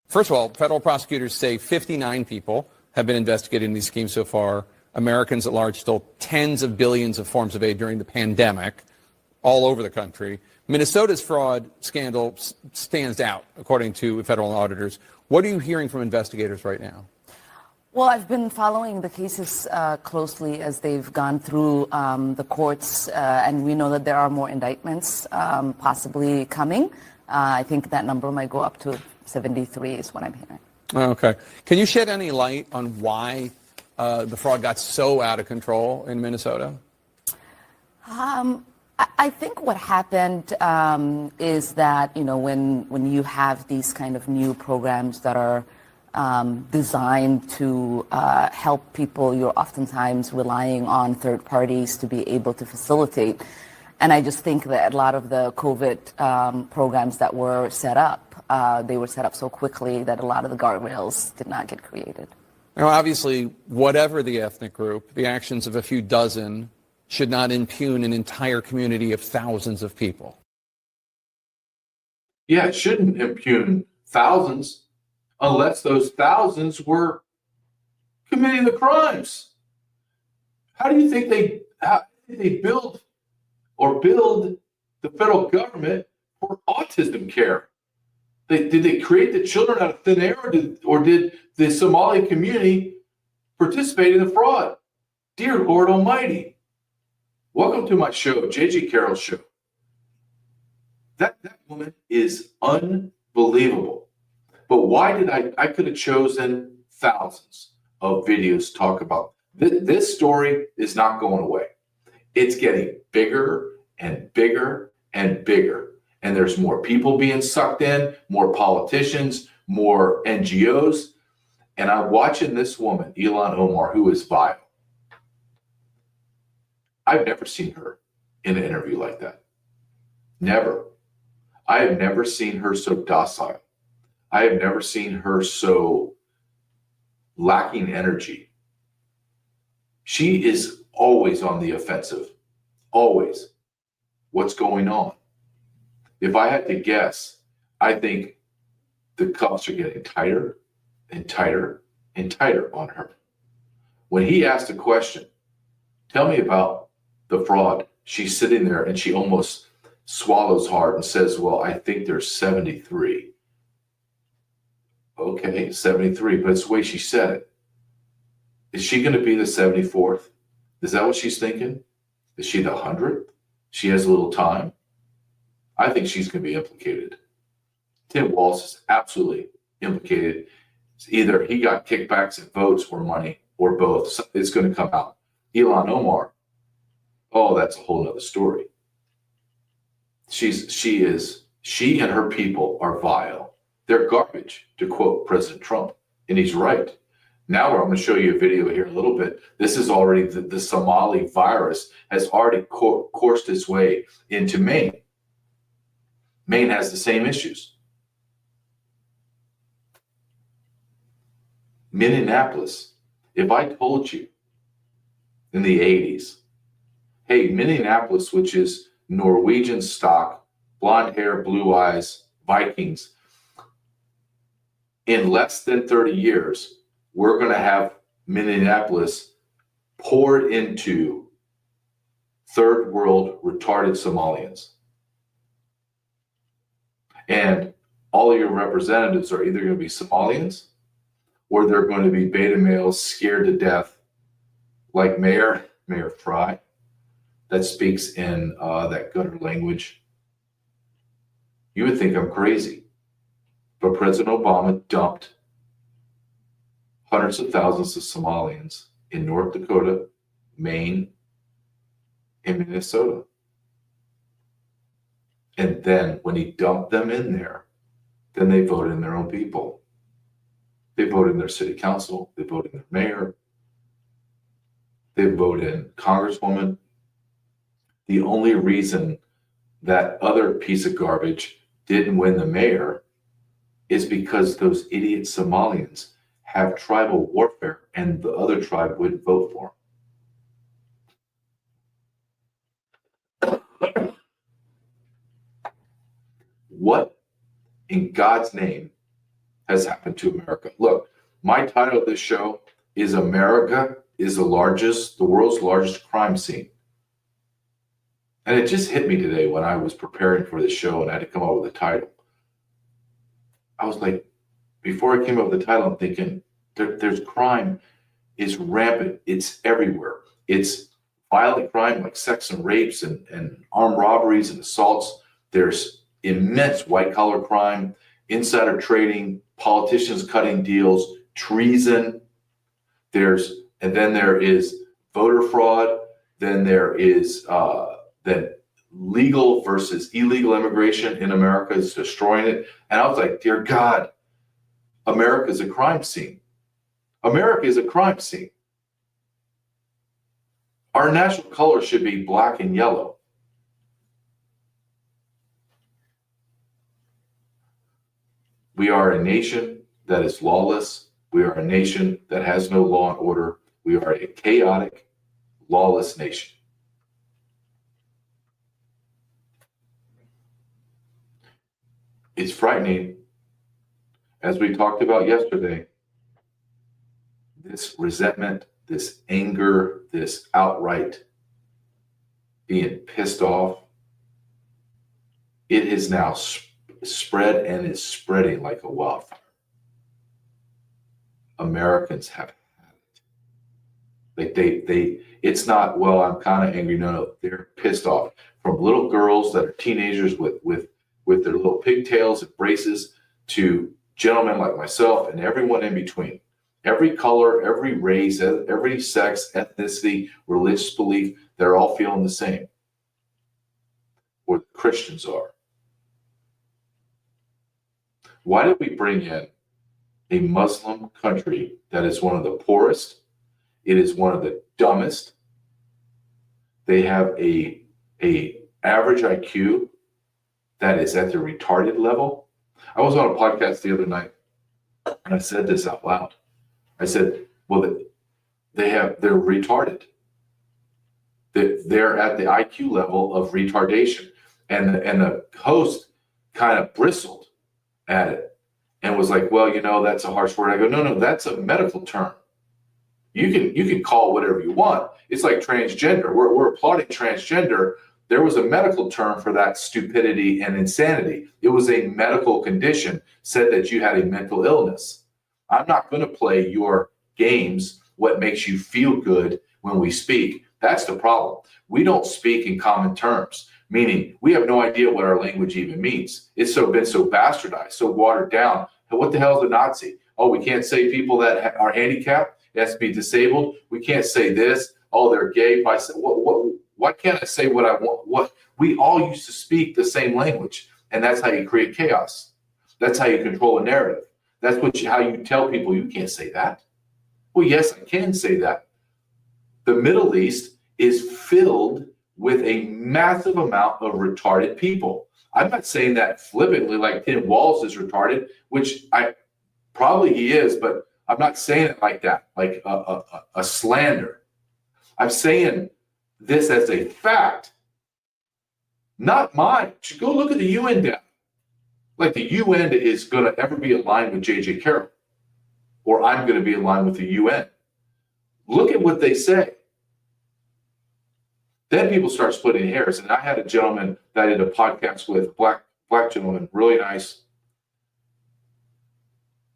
First of all, federal prosecutors say 59 people have been investigated in these schemes so far. Americans at large stole tens of billions of forms of aid during the pandemic all over the country. Minnesota's fraud scandal stands out, according to federal auditors. What are you hearing from investigators right now? Well, I've been following the cases closely as they've gone through the courts, and we know that there are more indictments possibly coming. I think that number might go up to 73 is what I'm hearing. Okay. Can you shed any light on why the fraud got so out of control in Minnesota? I think what happened is that, you know, when you have these kind of new programs that are designed to help people, you're oftentimes relying on third parties to be able to facilitate. And I just think that a lot of the COVID programs that were set up, they were set up so quickly that a lot of the guardrails did not get created. Now, obviously, whatever the ethnic group, the actions of a few dozen should not impugn an entire community of thousands of people. Yeah, it shouldn't impugn thousands unless those thousands were committing the crimes. How do you think they build the federal government for autism care? Did they create the children out of thin air, or did the Somali community participate in the fraud? Dear Lord Almighty, welcome to my show, JG Carrell's show. That woman is unbelievable. But why did I could have chosen thousands of videos to talk about. This story is not going away. It's getting bigger and bigger and bigger. And there's more people being sucked in, more politicians, more NGOs. And I'm watching this woman, Ilhan Omar, who is vile. I've never seen her in an interview like that. Never. I have never seen her so docile. I have never seen her so lacking energy. She is always on the offensive. Always. What's going on? If I had to guess, I think the cuffs are getting tighter and tighter and tighter on her. When he asked a question, tell me about the fraud, she's sitting there and she almost swallows hard and says, well, I think there's 73. Okay, 73, but it's the way she said it. Is she going to be the 74th? Is that what she's thinking? Is she the 100th? She has a little time. I think she's going to be implicated. Tim Walz is absolutely implicated. Either he got kickbacks and votes or money or both. So it's going to come out. Ilhan Omar, oh, that's a whole other story. She and her people are vile. They're garbage, to quote President Trump. And he's right. Now I'm going to show you a video here a little bit. This is already, the Somali virus has already coursed its way into Maine. Maine has the same issues. Minneapolis, if I told you in the 80s, hey, Minneapolis, which is Norwegian stock, blonde hair, blue eyes, Vikings, in less than 30 years, we're going to have Minneapolis poured into third world retarded Somalians. And all of your representatives are either going to be Somalians or they're going to be beta males scared to death, like Mayor Fry, that speaks in that gutter language. You would think I'm crazy. But President Obama dumped hundreds of thousands of Somalians in North Dakota, Maine, and Minnesota. And then when he dumped them in there, then they voted in their own people. They voted in their city council. They voted in their mayor. They voted in congresswoman. The only reason that other piece of garbage didn't win the mayor is because those idiot Somalians have tribal warfare and the other tribe wouldn't vote for them. What in God's name has happened to America. Look, my title of this show is America is the world's largest crime scene. And it just hit me today when I was preparing for the show and I had to come up with a title. I was like, before I came up with the title, I'm thinking, there's crime is rampant. It's everywhere. It's violent crime like sex and rapes and armed robberies and assaults. There's immense white-collar crime, insider trading, politicians cutting deals, treason. And then there is voter fraud. Then there is that legal versus illegal immigration in America is destroying it. And I was like, dear God, America is a crime scene. America is a crime scene. Our national color should be black and yellow. We are a nation that is lawless. We are a nation that has no law and order. We are a chaotic, lawless nation. It's frightening. As we talked about yesterday, this resentment, this anger, this outright being pissed off, it is now spread and is spreading like a wildfire. Americans have had it. Like it's not, well, I'm kind of angry. No, they're pissed off. From little girls that are teenagers with their little pigtails and braces to gentlemen like myself and everyone in between. Every color, every race, every sex, ethnicity, religious belief, they're all feeling the same. Or the Christians are. Why did we bring in a Muslim country that is one of the poorest? It is one of the dumbest. They have a average IQ that is at the retarded level. I was on a podcast the other night and I said this out loud. I said, well, they're retarded. They're at the IQ level of retardation. And the host kind of bristled at it and was like, well, that's a harsh word. I go, no, that's a medical term. You can call whatever you want. It's like transgender. We're applauding transgender. There was a medical term for that stupidity and insanity. It was a medical condition, said that you had a mental illness. I'm not going to play your games, what makes you feel good when we speak. That's the problem. We don't speak in common terms, meaning we have no idea what our language even means. It's been so bastardized, so watered down. What the hell is a Nazi? Oh, we can't say people that are handicapped. It has to be disabled. We can't say this. Oh, they're gay. Why can't I say what I want? What we all used to speak the same language, and that's how you create chaos. That's how you control a narrative. That's how you tell people you can't say that. Well, yes, I can say that. The Middle East is filled with a massive amount of retarded people. I'm not saying that flippantly, like Tim Walz is retarded, which probably he is, but I'm not saying it like that, like a slander. I'm saying this as a fact, not mine. You go look at the UN data. Like the UN is going to ever be aligned with J.J. Carrell, or I'm going to be aligned with the UN. Look at what they say. Then people start splitting hairs. And I had a gentleman that I did a podcast with, black gentleman, really nice.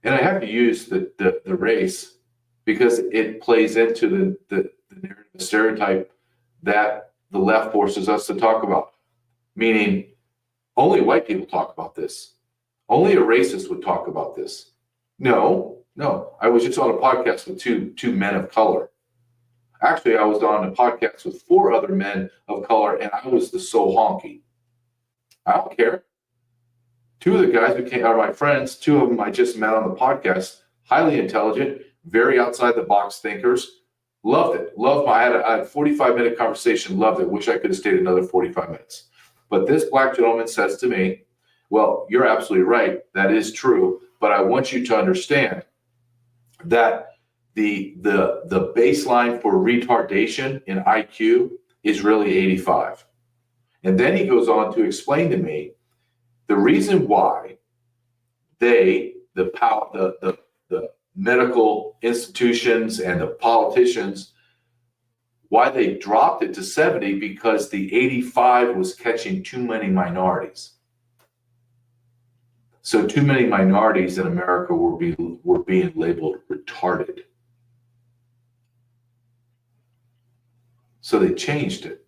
And I have to use the race because it plays into the narrative, the stereotype that the left forces us to talk about. Meaning, only white people talk about this. Only a racist would talk about this. No. I was just on a podcast with two men of color. Actually, I was on a podcast with 4 other men of color, and I was the sole honky. I don't care. 2 of the guys are my friends. 2 of them I just met on the podcast. Highly intelligent, very outside the box thinkers. Loved it. I had a 45-minute conversation. Loved it. Wish I could have stayed another 45 minutes. But this black gentleman says to me, well, you're absolutely right. That is true. But I want you to understand that the baseline for retardation in IQ is really 85. And then he goes on to explain to me the reason why they the power, the medical institutions and the politicians, why they dropped it to 70, because the 85 was catching too many minorities. So too many minorities in America were being labeled retarded. So they changed it.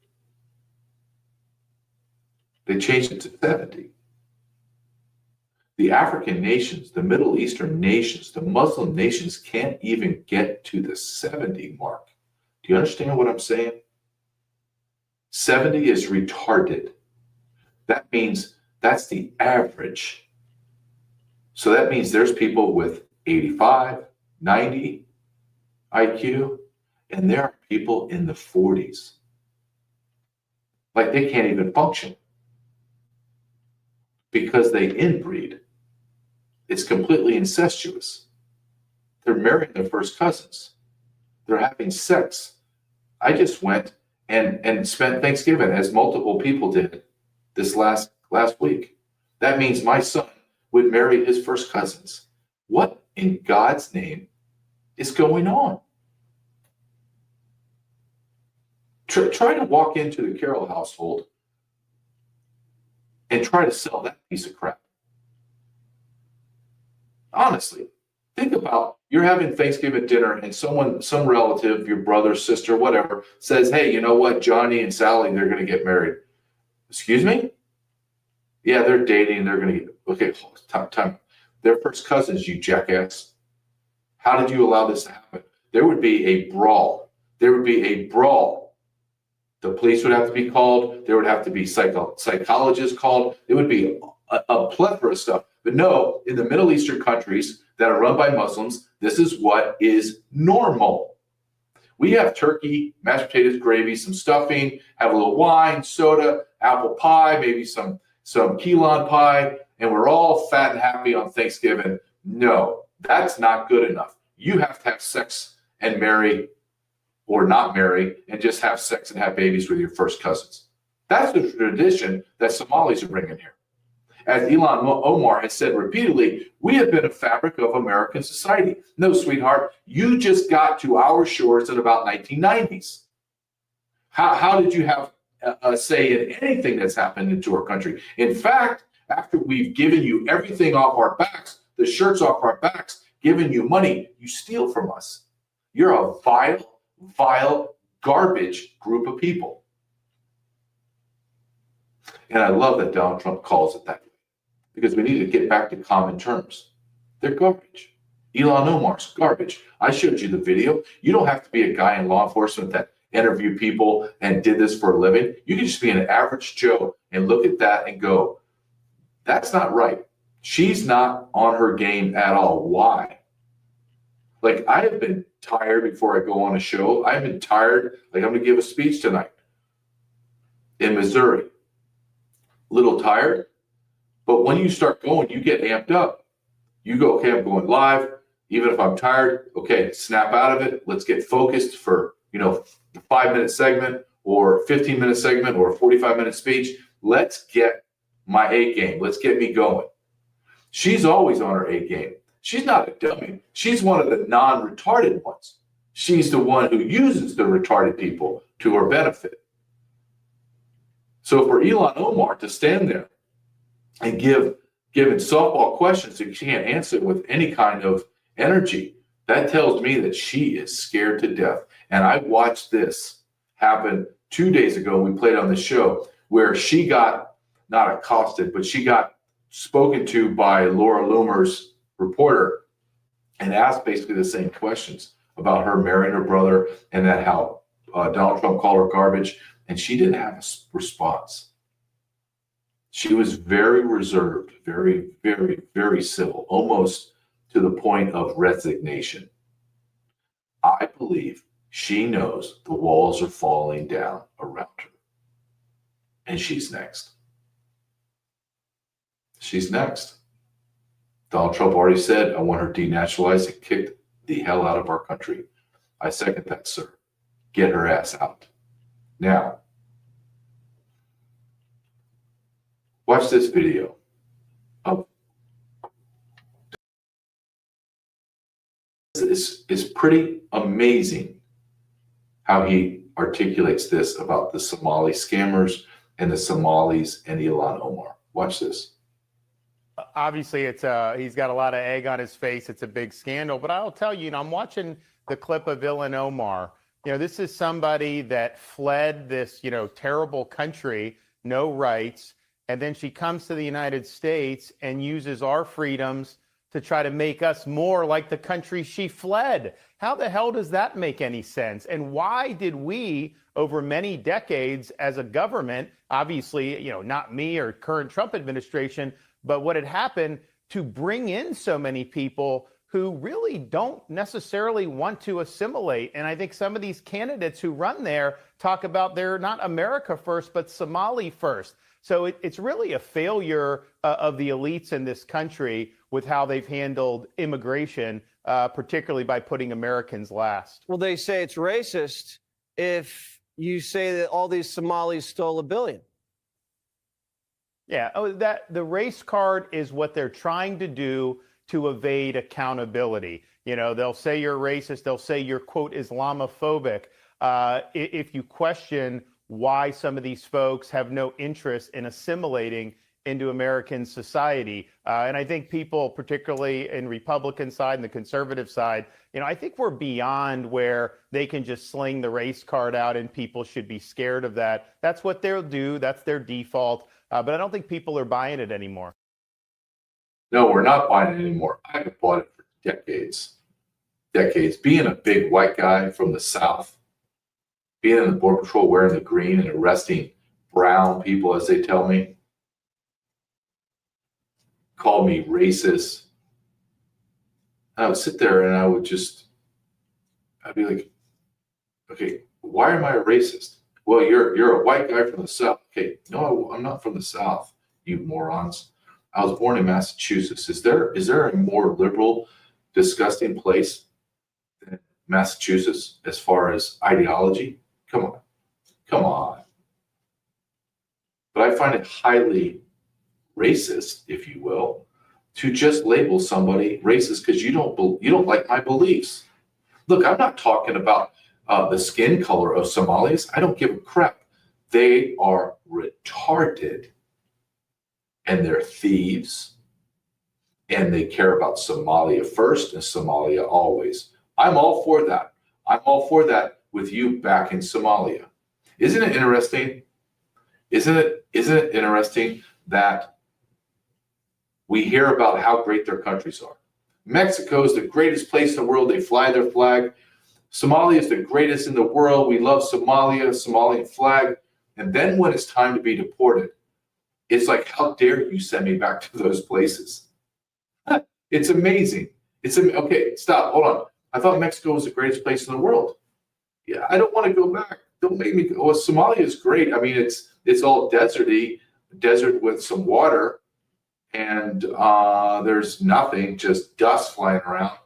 They changed it to 70. The African nations, the Middle Eastern nations, the Muslim nations can't even get to the 70 mark. Do you understand what I'm saying? 70 is retarded. That means that's the average. So that means there's people with 85, 90 IQ, and there are people in the 40s. Like they can't even function because they inbreed. It's completely incestuous. They're marrying their first cousins. They're having sex. I just went and spent Thanksgiving, as multiple people did this last week. That means my son would marry his first cousins. What in God's name is going on? Try to walk into the Carrell household and try to sell that piece of crap. Honestly, think about you're having Thanksgiving dinner and some relative, your brother, sister, whatever, says, hey, you know what, Johnny and Sally, they're going to get married. Excuse me? Yeah, they're dating and they're going to get, okay, time. They're first cousins, you jackass. How did you allow this to happen? There would be a brawl. There would be a brawl. The police would have to be called. There would have to be psychologists called. It would be a plethora of stuff. But no, in the Middle Eastern countries that are run by Muslims, this is what is normal. We have turkey, mashed potatoes, gravy, some stuffing, have a little wine, soda, apple pie, maybe some key lime pie, and we're all fat and happy on Thanksgiving. No, that's not good enough. You have to have sex and marry or not marry and just have sex and have babies with your first cousins. That's the tradition that Somalis are bringing here. As Ilhan Omar has said repeatedly, we have been a fabric of American society. No, sweetheart, you just got to our shores in about 1990s. How did you have a say in anything that's happened into our country? In fact, after we've given you everything off our backs, the shirts off our backs, given you money, you steal from us. You're a vile, garbage group of people. And I love that Donald Trump calls it that, because we need to get back to common terms. They're garbage. Ilhan Omar's garbage. I showed you the video. You don't have to be a guy in law enforcement that interviewed people and did this for a living. You can just be an average Joe and look at that and go, that's not right. She's not on her game at all. Why? Like, I have been tired before I go on a show. I've been tired. Like, I'm going to give a speech tonight in Missouri. A little tired. But when you start going, you get amped up. You go, okay, I'm going live. Even if I'm tired, okay, snap out of it. Let's get focused for, the 5-minute segment or 15-minute segment or a 45-minute speech. Let's get my A game. Let's get me going. She's always on her A game. She's not a dummy. She's one of the non-retarded ones. She's the one who uses the retarded people to her benefit. So for Ilhan Omar to stand there and given softball questions that she can't answer with any kind of energy, that tells me that she is scared to death. And I watched this happen 2 days ago. We played on the show where she got not accosted, but she got spoken to by Laura Loomer's reporter and asked basically the same questions about her marrying her brother and that how Donald Trump called her garbage. And she didn't have a response. She was very reserved, very, very, very civil, almost to the point of resignation. I believe she knows the walls are falling down around her. And she's next. She's next. Donald Trump already said, I want her denaturalized and kicked the hell out of our country. I second that, sir. Get her ass out. Now, watch this video of is pretty amazing how he articulates this about the Somali scammers and the Somalis and Ilhan Omar. Watch this. Obviously, he's got a lot of egg on his face. It's a big scandal. But I'll tell you, I'm watching the clip of Ilhan Omar. This is somebody that fled this, terrible country, no rights, and then she comes to the United States and uses our freedoms to try to make us more like the country she fled. How the hell does that make any sense? And why did we, over many decades as a government, obviously, not me or current Trump administration, but what had happened to bring in so many people who really don't necessarily want to assimilate? And I think some of these candidates who run there talk about they're not America first, but Somali first. So it's really a failure of the elites in this country with how they've handled immigration, particularly by putting Americans last. Well, they say it's racist if you say that all these Somalis stole $1 billion. Yeah, the race card is what they're trying to do to evade accountability. They'll say you're racist. They'll say you're, quote, Islamophobic. If you question why some of these folks have no interest in assimilating into American society. And I think people, particularly in Republican side and the conservative side, I think we're beyond where they can just sling the race card out and people should be scared of that. That's what they'll do. That's their default. But I don't think people are buying it anymore. No, we're not buying it anymore. I have bought it for decades. Being a big white guy from the South, being in the Border Patrol wearing the green and arresting brown people, as they tell me, call me racist. I would sit there and I'd be like, okay, why am I a racist? Well, you're a white guy from the South. Okay, no, I'm not from the South, you morons. I was born in Massachusetts. Is there a more liberal, disgusting place than Massachusetts as far as ideology? Come on. But I find it highly racist, if you will, to just label somebody racist because you don't like my beliefs. Look, I'm not talking about the skin color of Somalis. I don't give a crap. They are retarded, and they're thieves, and they care about Somalia first and Somalia always. I'm all for that. I'm all for that with you back in Somalia. Isn't it interesting? Isn't it interesting that we hear about how great their countries are? Mexico is the greatest place in the world. They fly their flag. Somalia is the greatest in the world. We love Somalia, Somalian flag. And then when it's time to be deported, it's like, how dare you send me back to those places? It's amazing. Okay, stop, hold on. I thought Mexico was the greatest place in the world. Yeah, I don't want to go back. Don't make me go. Well, Somalia is great. I mean, it's all deserty, desert with some water, and there's nothing, just dust flying around.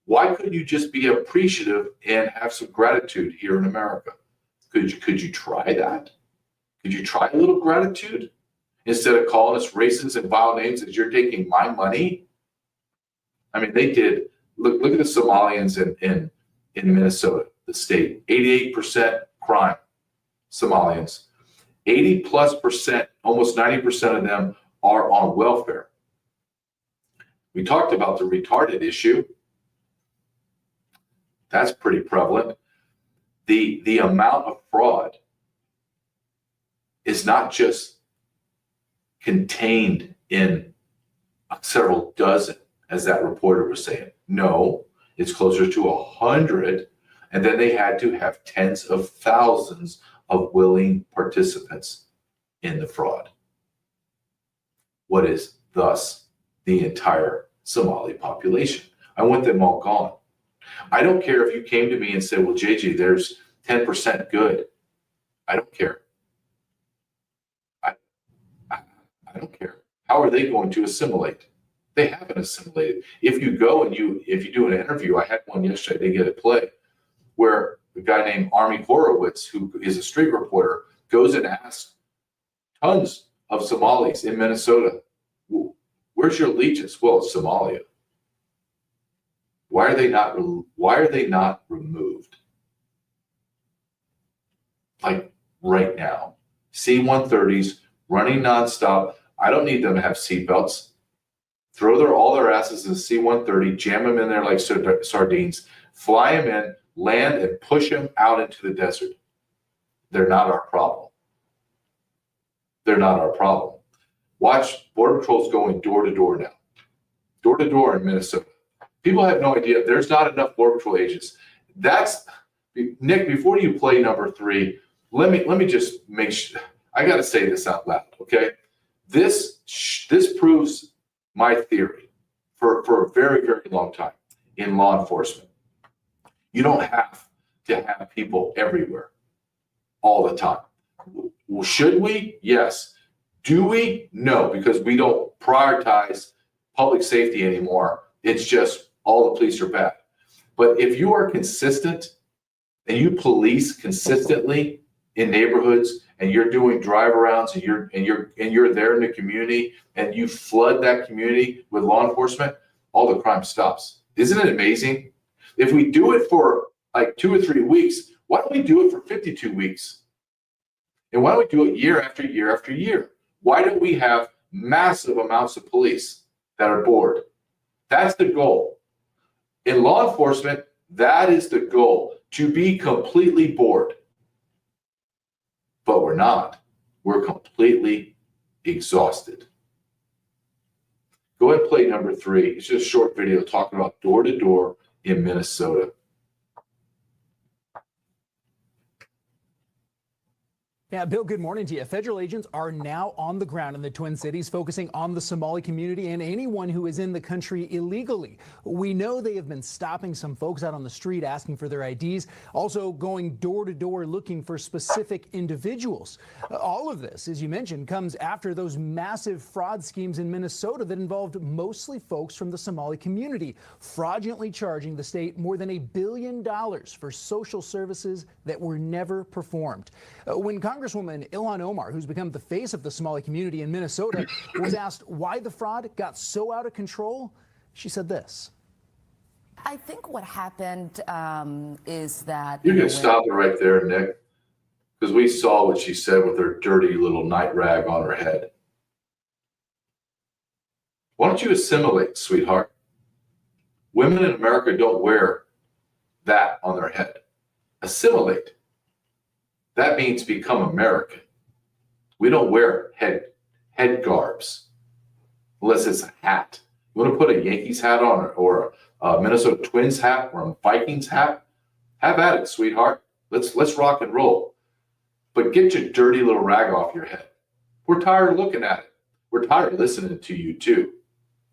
Why couldn't you just be appreciative and have some gratitude here in America? Could you try that? Could you try a little gratitude instead of calling us racist and vile names as you're taking my money? I mean, they did. Look at the Somalians in Minnesota, the state. 88% crime, Somalians. 80+%, almost 90% of them are on welfare. We talked about the retarded issue. That's pretty prevalent. The amount of fraud is not just contained in several dozen, as that reporter was saying. No, it's closer to 100. And then they had to have tens of thousands of willing participants in the fraud. What is thus the entire Somali population? I want them all gone. I don't care if you came to me and said, well, JJ, there's 10% good. I don't care. I don't care. How are they going to assimilate? They haven't assimilated. If you go and if you do an interview, I had one yesterday, they get a play, where a guy named Army Horowitz, who is a street reporter, goes and asks tons of Somalis in Minnesota, where's your allegiance? Well, it's Somalia. Why are they not removed? Like right now. C-130s running nonstop. I don't need them to have seatbelts. Throw all their asses in the C-130, jam them in there like sardines, fly them in, land, and push them out into the desert. They're not our problem. They're not our problem. Watch Border Patrol's going door to door now. Door to door in Minnesota. People have no idea. There's not enough Border Patrol agents. Nick, before you play number 3, let me just make sure. I got to say this out loud, okay? This proves my theory for a very, very long time in law enforcement. You don't have to have people everywhere all the time. Well, should we? Yes. Do we? No, because we don't prioritize public safety anymore. It's just all the police are bad. But if you are consistent and you police consistently in neighborhoods and you're doing drive arounds and you're there in the community and you flood that community with law enforcement, all the crime stops. Isn't it amazing? If we do it for like 2 or 3 weeks, why don't we do it for 52 weeks? And why don't we do it year after year after year? Why don't we have massive amounts of police that are bored? That's the goal. In law enforcement, that is the goal, to be completely bored. But we're not. We're completely exhausted. Go ahead and play number 3. It's just a short video talking about door to door in Minnesota. Yeah, Bill, good morning to you. Federal agents are now on the ground in the Twin Cities, focusing on the Somali community and anyone who is in the country illegally. We know they have been stopping some folks out on the street asking for their IDs, also going door to door looking for specific individuals. All of this, as you mentioned, comes after those massive fraud schemes in Minnesota that involved mostly folks from the Somali community, fraudulently charging the state more than $1 billion for social services that were never performed. When Congresswoman Ilhan Omar, who's become the face of the Somali community in Minnesota, was asked why the fraud got so out of control, she said this. I think what happened is that... You can stop it right there, Nick, because we saw what she said with her dirty little night rag on her head. Why don't you assimilate, sweetheart? Women in America don't wear that on their head. Assimilate. That means become American. We don't wear head garbs unless it's a hat. You want to put a Yankees hat on or a Minnesota Twins hat or a Vikings hat? Have at it, sweetheart. Let's rock and roll. But get your dirty little rag off your head. We're tired of looking at it. We're tired of listening to you too.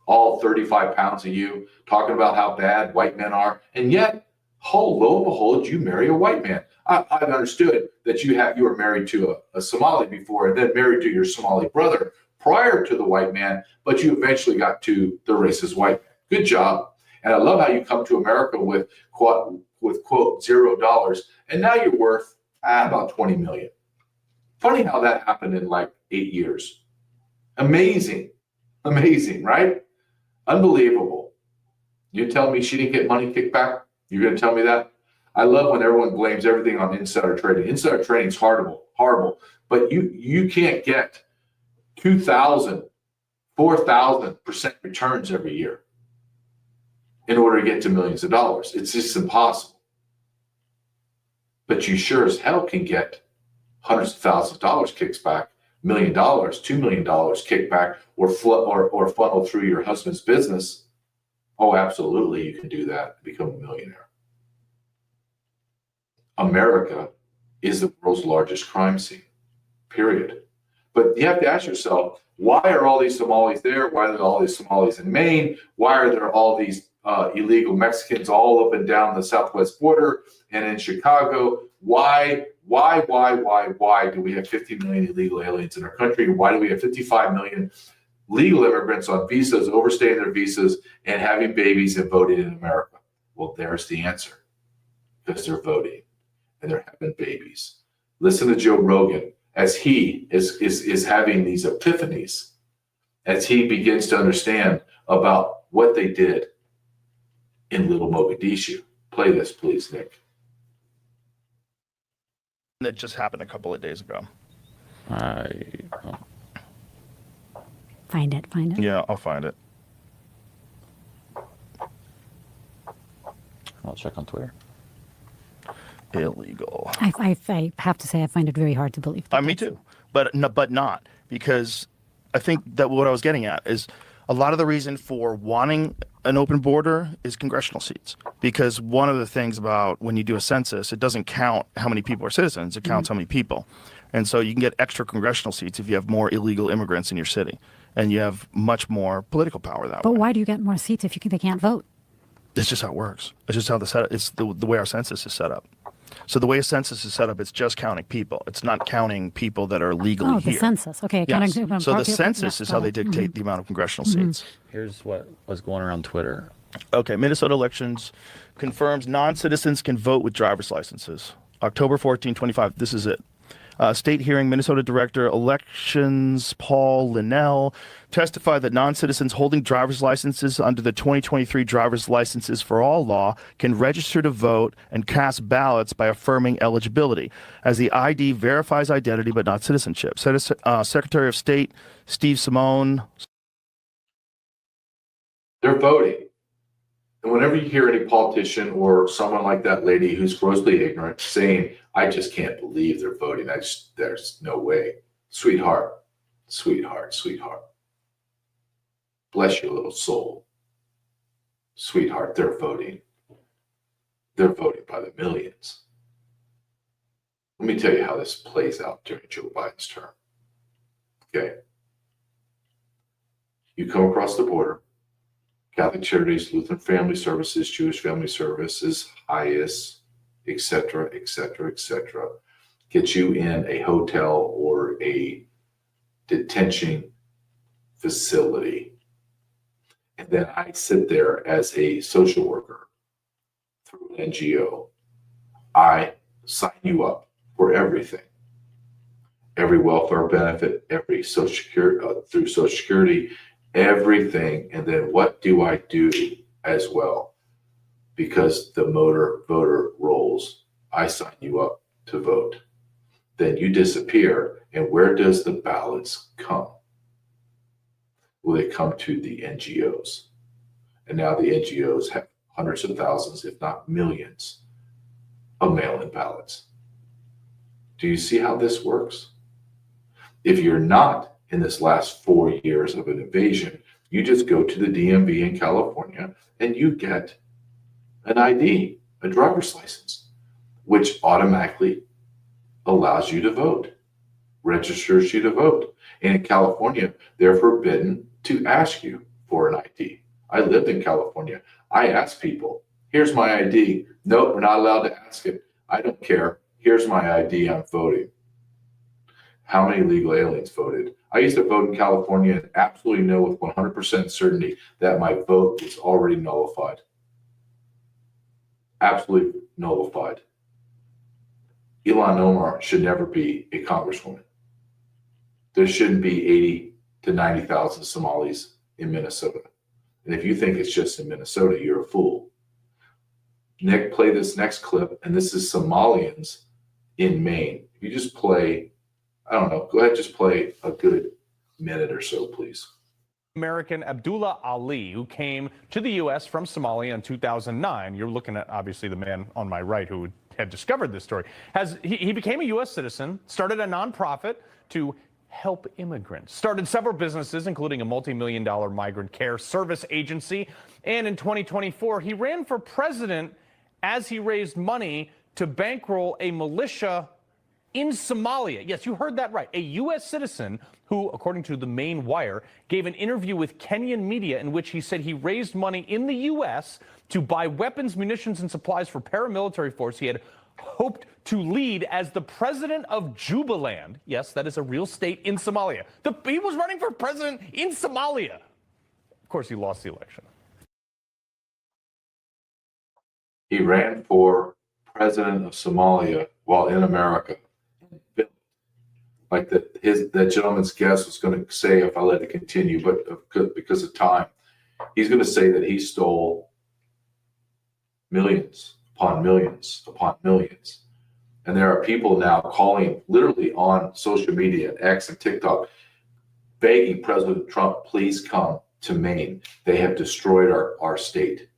All 35 pounds of you talking about how bad white men are, and yet, lo and behold, you marry a white man. I've understood that you were married to a Somali before and then married to your Somali brother prior to the white man, but you eventually got to the racist white man. Good job. And I love how you come to America with quote $0, and now you're worth about 20 million. Funny how that happened in like 8 years. Amazing, right? Unbelievable. You tell me she didn't get money kicked back? You're going to tell me that? I love when everyone blames everything on insider trading. Insider trading is horrible, but you can't get 2,000, 4,000% returns every year in order to get to millions of dollars. It's just impossible. But you sure as hell can get hundreds of thousands of dollars kicked back, $1 million, $2 million kicked back, or funnel through your husband's business. Oh, absolutely, you can do that, become a millionaire. America is the world's largest crime scene, period. But you have to ask yourself, why are all these Somalis there? Why are there all these Somalis in Maine? Why are there all these illegal Mexicans all up and down the southwest border and in Chicago? Why do we have 50 million illegal aliens in our country? Why do we have 55 million legal immigrants on visas, overstaying their visas, and having babies and voting in America? Well, there's the answer. Because they're voting and they're having babies. Listen to Joe Rogan as he is having these epiphanies, as he begins to understand about what they did in Little Mogadishu. Play this, please, Nick. That just happened a couple of days ago. Find it. Yeah, I'll find it. I'll check on Twitter. Illegal. I have to say, I find it very hard to believe. Me too, but not, because I think that what I was getting at is a lot of the reason for wanting an open border is congressional seats. Because one of the things about when you do a census, it doesn't count how many people are citizens, it counts how many people. And so you can get extra congressional seats if you have more illegal immigrants in your city, and you have much more political power that way. But why do you get more seats if they can't vote? It's just how it works. It's just how it's the way our census is set up. So the way a census is set up, it's just counting people. It's not counting people that are legally here. The census. Okay. Yes. So the census is how they dictate the amount of congressional seats. Here's what was going around Twitter. Okay, Minnesota elections confirms non-citizens can vote with driver's licenses. October 14, 25. This is it. State hearing, Minnesota Director Elections Paul Linnell testified that non-citizens holding driver's licenses under the 2023 Driver's Licenses for All law can register to vote and cast ballots by affirming eligibility, as the ID verifies identity but not citizenship. Secretary of State Steve Simone. They're voting. And whenever you hear any politician or someone like that lady who's grossly ignorant saying, I just can't believe they're voting, there's no way. Sweetheart, bless your little soul. Sweetheart, they're voting. They're voting by the millions. Let me tell you how this plays out during Joe Biden's term. Okay. You come across the border, Catholic Charities, Lutheran Family Services, Jewish Family Services, HIAS, et cetera, get you in a hotel or a detention facility. And then I sit there as a social worker through an NGO. I sign you up for everything. Every welfare benefit, every Social Security, through Social Security, everything. And then what do I do as well? Because the voter rolls, I sign you up to vote. Then you disappear, and where does the ballots come? Well, they come to the NGOs. And now the NGOs have hundreds of thousands, if not millions, of mail-in ballots. Do you see how this works? If you're not in this last 4 years of an invasion, you just go to the DMV in California and you get an ID, a driver's license, which automatically allows you to vote, registers you to vote. And in California, they're forbidden to ask you for an ID. I lived in California. I asked people, here's my ID. Nope, we're not allowed to ask it. I don't care. Here's my ID, I'm voting. How many illegal aliens voted? I used to vote in California and absolutely know with 100% certainty that my vote was already nullified. Absolutely nullified. Ilhan Omar should never be a congresswoman. There shouldn't be 80 to 90,000 Somalis in Minnesota. And if you think it's just in Minnesota, you're a fool. Nick, play this next clip, and this is Somalians in Maine. If you just play, I don't know, go ahead, just play a good minute or so, please. American Abdullah Ali, who came to the U.S. from Somalia in 2009. You're looking at, obviously, the man on my right who had discovered this story. He became a U.S. citizen, started a nonprofit to help immigrants, started several businesses, including a multi-million-dollar migrant care service agency. And in 2024, he ran for president as he raised money to bankroll a militia in Somalia. Yes, you heard that right. A U.S. citizen who, according to the Maine Wire, gave an interview with Kenyan media in which he said he raised money in the U.S. to buy weapons, munitions, and supplies for paramilitary force he had hoped to lead as the president of Jubaland. Yes, that is a real state in Somalia. He was running for president in Somalia. Of course, he lost the election. He ran for president of Somalia while in America. Like that gentleman's guest was going to say, if I let it continue, but because of time, he's going to say that he stole millions upon millions upon millions. And there are people now calling literally on social media, X and TikTok, begging President Trump, please come to Maine. They have destroyed our state.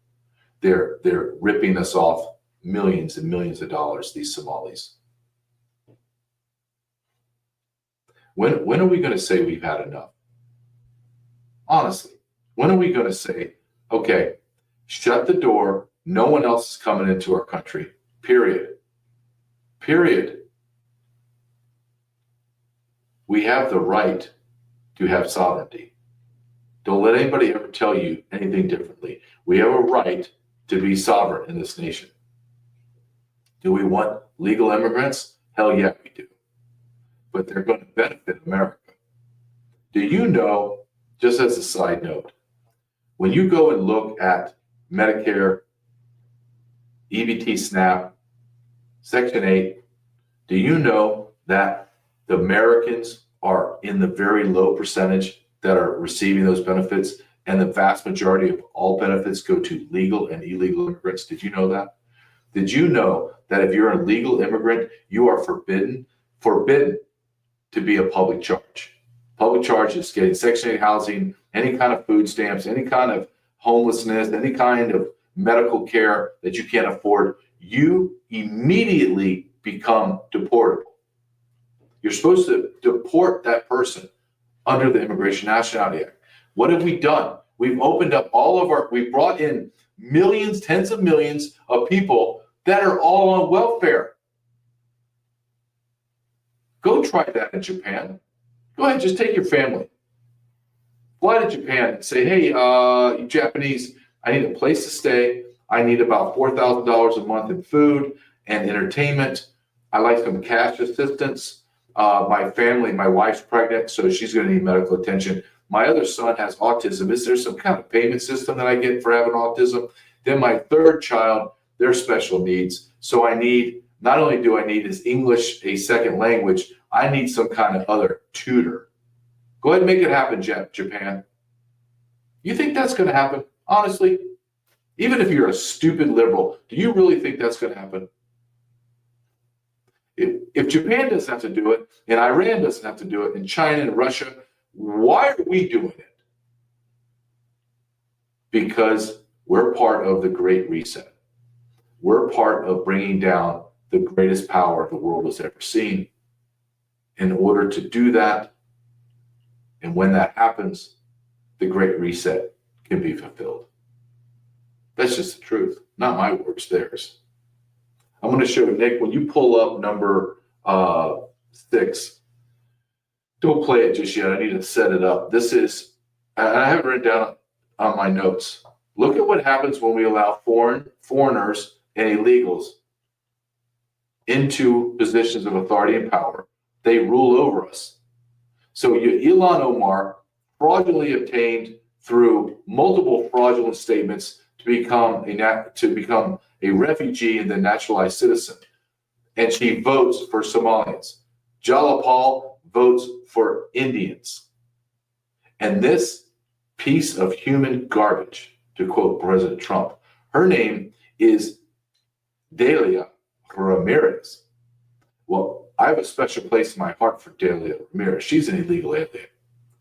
They're ripping us off millions and millions of dollars, these Somalis. When are we going to say we've had enough? Honestly, when are we going to say, okay, shut the door, no one else is coming into our country, period. Period. We have the right to have sovereignty. Don't let anybody ever tell you anything differently. We have a right to be sovereign in this nation. Do we want legal immigrants? Hell yeah, we do. But they're going to benefit America. Do you know, just as a side note, when you go and look at Medicare, EBT SNAP, Section 8, do you know that the Americans are in the very low percentage that are receiving those benefits, and the vast majority of all benefits go to legal and illegal immigrants? Did you know that? Did you know that if you're a legal immigrant, you are forbidden to be a public charge? Public charge is getting Section 8 housing, any kind of food stamps, any kind of homelessness, any kind of medical care that you can't afford. You immediately become deportable. You're supposed to deport that person under the Immigration Nationality Act. What have we done? We've opened up we've brought in millions, tens of millions of people that are all on welfare. Go try that in Japan. Go ahead, just take your family. Fly to Japan and say, hey, you Japanese, I need a place to stay. I need about $4,000 a month in food and entertainment. I like some cash assistance. My family, my wife's pregnant, so she's going to need medical attention. My other son has autism. Is there some kind of payment system that I get for having autism? Then my third child, they're special needs. So not only do I need his English a second language, I need some kind of other tutor. Go ahead and make it happen, Japan. You think that's going to happen? Honestly, even if you're a stupid liberal, do you really think that's going to happen? If Japan doesn't have to do it, and Iran doesn't have to do it, and China and Russia, why are we doing it? Because we're part of the Great Reset. We're part of bringing down the greatest power the world has ever seen. In order to do that, and when that happens, the Great Reset can be fulfilled. That's just the truth. Not my words, theirs. I'm going to show Nick, when you pull up number 6, don't play it just yet. I need to set it up. This is, I have it written down on my notes. Look at what happens when we allow foreigners and illegals into positions of authority and power. They rule over us. So Ilhan Omar fraudulently obtained through multiple fraudulent statements to become a refugee and then naturalized citizen. And she votes for Somalians. Jalapal votes for Indians. And this piece of human garbage, to quote President Trump, her name is Delia Ramirez. Well, I have a special place in my heart for Delia Ramirez. She's an illegal alien.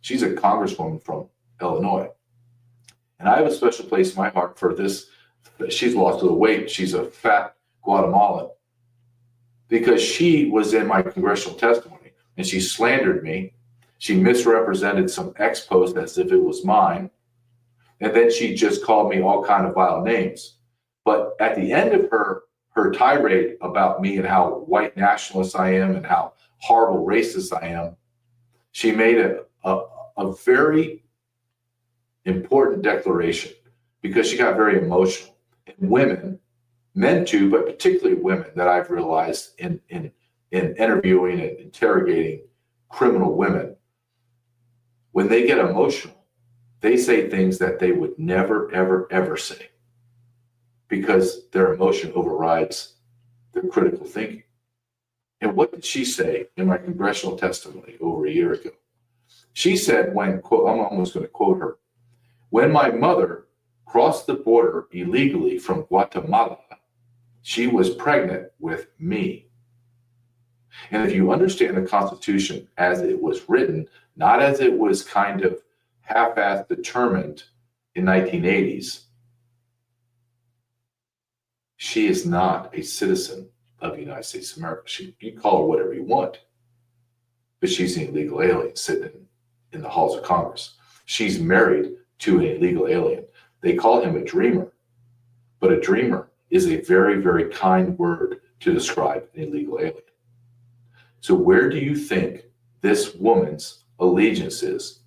She's a congresswoman from Illinois. And I have a special place in my heart for this. She's lost a little weight. She's a fat Guatemalan because she was in my congressional testimony and she slandered me. She misrepresented some ex post as if it was mine. And then she just called me all kind of vile names. But at the end of her tirade about me and how white nationalist I am and how horrible racist I am, she made a very important declaration because she got very emotional. And women, men too, but particularly women that I've realized in interviewing and interrogating criminal women, when they get emotional, they say things that they would never, ever, ever say because their emotion overrides their critical thinking. And what did she say in my congressional testimony over a year ago? She said, I'm almost going to quote her, when my mother crossed the border illegally from Guatemala, she was pregnant with me. And if you understand the Constitution as it was written, not as it was kind of half-assed determined in 1980s, she is not a citizen of the United States of America. You call her whatever you want, but she's an illegal alien sitting in the halls of Congress. She's married to an illegal alien. They call him a dreamer, but a dreamer is a very, very kind word to describe an illegal alien. So where do you think this woman's allegiance is?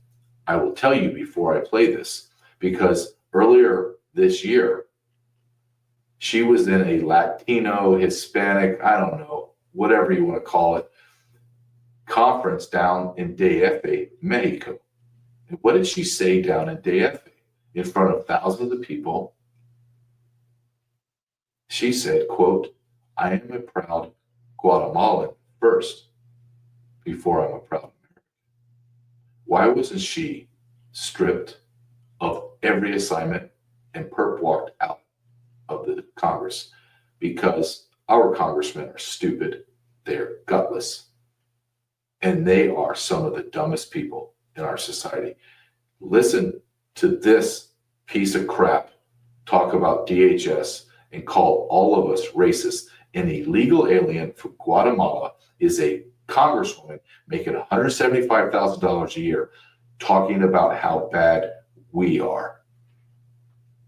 I will tell you before I play this, because earlier this year, she was in a Latino, Hispanic, I don't know, whatever you want to call it, conference down in DF, Mexico. And what did she say down in DF in front of thousands of people? She said, quote, "I am a proud Guatemalan first, before I'm a proud American." Why wasn't she stripped of every assignment and perp walked out of the Congress? Because our congressmen are stupid, they're gutless, and they are some of the dumbest people in our society. Listen to this piece of crap talk about DHS and call all of us racist. An illegal alien from Guatemala is a congresswoman making $175,000 a year talking about how bad we are.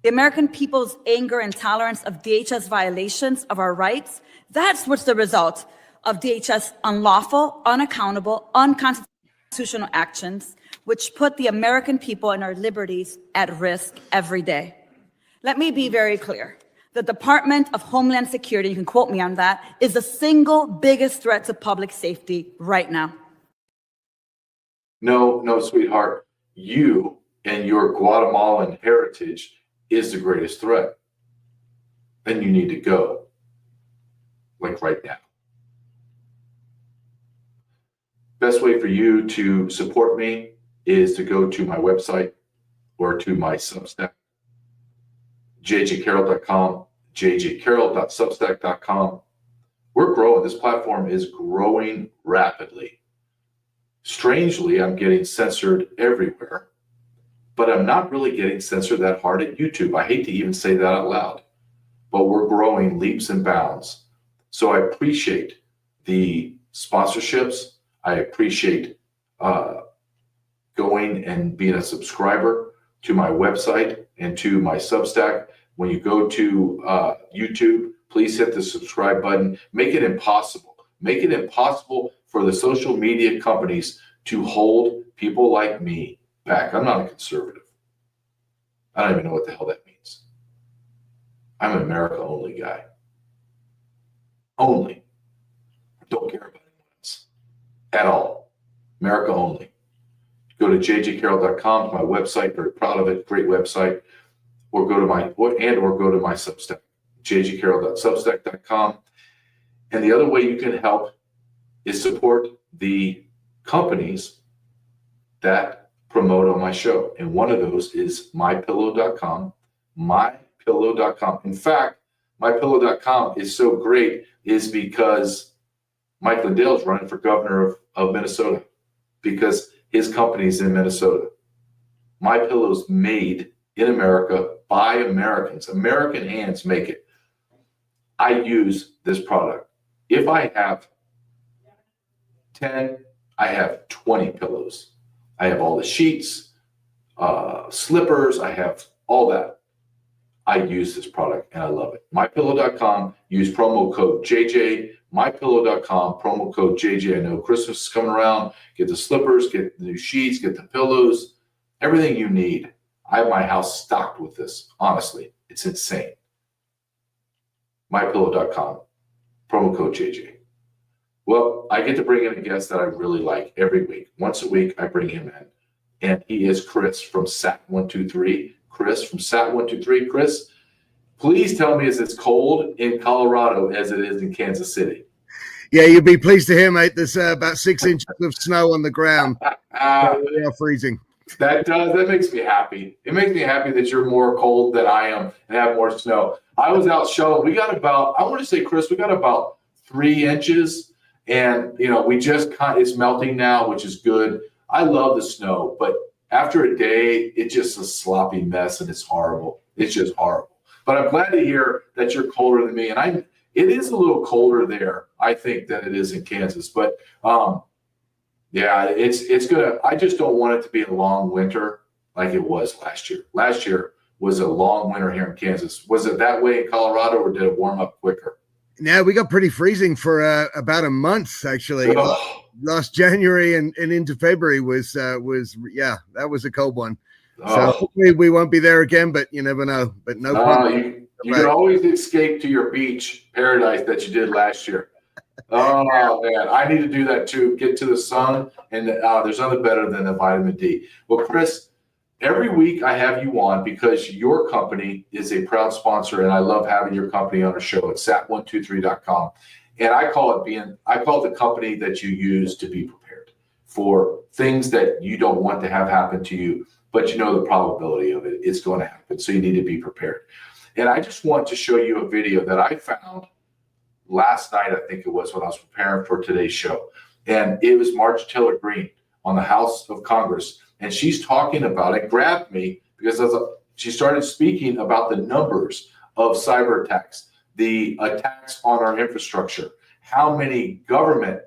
The American people's anger and tolerance of DHS violations of our rights, that's what's the result of DHS unlawful, unaccountable, unconstitutional actions, which put the American people and our liberties at risk every day. Let me be very clear. The Department of Homeland Security, you can quote me on that, is the single biggest threat to public safety right now. No, sweetheart. You and your Guatemalan heritage is the greatest threat. And you need to go. Like right now. Best way for you to support me is to go to my website or to my Substack. jjcarrell.com, jjcarrell.substack.com. We're growing. This platform is growing rapidly. Strangely, I'm getting censored everywhere, but I'm not really getting censored that hard at YouTube. I hate to even say that out loud, but we're growing leaps and bounds. So I appreciate the sponsorships. I appreciate going and being a subscriber to my website and to my Substack. When you go to YouTube, please hit the subscribe button. Make it impossible. Make it impossible for the social media companies to hold people like me back. I'm not a conservative. I don't even know what the hell that means. I'm an America only guy. Only. I don't care about anyone else at all. America only. Go to jjcarrell.com, my website, very proud of it, great website, or go to my Substack, jjcarrell.substack.com. And the other way you can help is support the companies that promote on my show. And one of those is mypillow.com, mypillow.com. In fact, mypillow.com is so great is because Mike Lindell is running for governor of Minnesota because his company's in Minnesota. My Pillow's made in America by Americans. American hands make it. I use this product. If I have 10, I have 20 pillows. I have all the sheets, slippers, I have all that. I use this product and I love it. MyPillow.com, use promo code JJ. MyPillow.com, promo code JJ. I know Christmas is coming around. Get the slippers, get the new sheets, get the pillows, everything you need. I have my house stocked with this. Honestly, it's insane. MyPillow.com, promo code JJ. Well, I get to bring in a guest that I really like every week. Once a week, I bring him in. And he is Chris from SAT123. Chris from SAT123. Chris, please tell me, is it cold in Colorado as it is in Kansas City? Yeah, you'll be pleased to hear, mate. There's about 6 inches of snow on the ground. We are freezing. That makes me happy. It makes me happy that you're more cold than I am and have more snow. I was out shoveling. We got about, I want to say, Chris, we got about 3 inches, and we just it's melting now, which is good. I love the snow, but after a day, it's just a sloppy mess, and it's horrible. It's just horrible. But I'm glad to hear that you're colder than me, and it is a little colder there, I think, than it is in Kansas. But yeah, it's gonna. I just don't want it to be a long winter like it was last year. Last year was a long winter here in Kansas. Was it that way in Colorado, or did it warm up quicker? Yeah, we got pretty freezing for about a month actually. Last January and into February was that was a cold one. So hopefully we won't be there again, but you never know. But no problem. You can always escape to your beach paradise that you did last year. Oh man, I need to do that too. Get to the sun, and there's nothing better than the vitamin D. Well, Chris, every week I have you on because your company is a proud sponsor, and I love having your company on our show at sat123.com. And I call it the company that you use to be prepared for things that you don't want to have happen to you, but you know the probability of it. It's going to happen, so you need to be prepared. And I just want to show you a video that I found last night, I think it was, when I was preparing for today's show. And it was Marjorie Taylor Greene on the House of Congress. And she's talking about it, grabbed me, because she started speaking about the numbers of cyber attacks, the attacks on our infrastructure, how many government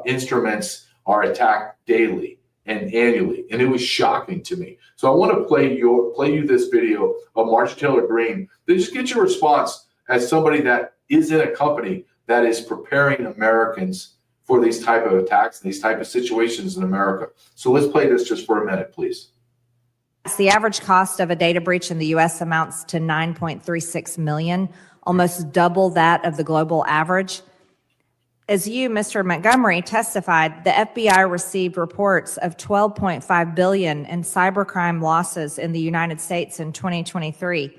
instruments are attacked daily and annually. And it was shocking to me. So I want to play you this video of Marjorie Taylor Greene. Then just get your response as somebody that is in a company that is preparing Americans for these type of attacks and these type of situations in America. So let's play this just for a minute, please. The average cost of a data breach in the U.S. amounts to $9.36 million, almost double that of the global average. As you, Mr. Montgomery, testified, the FBI received reports of $12.5 billion in cybercrime losses in the United States in 2023,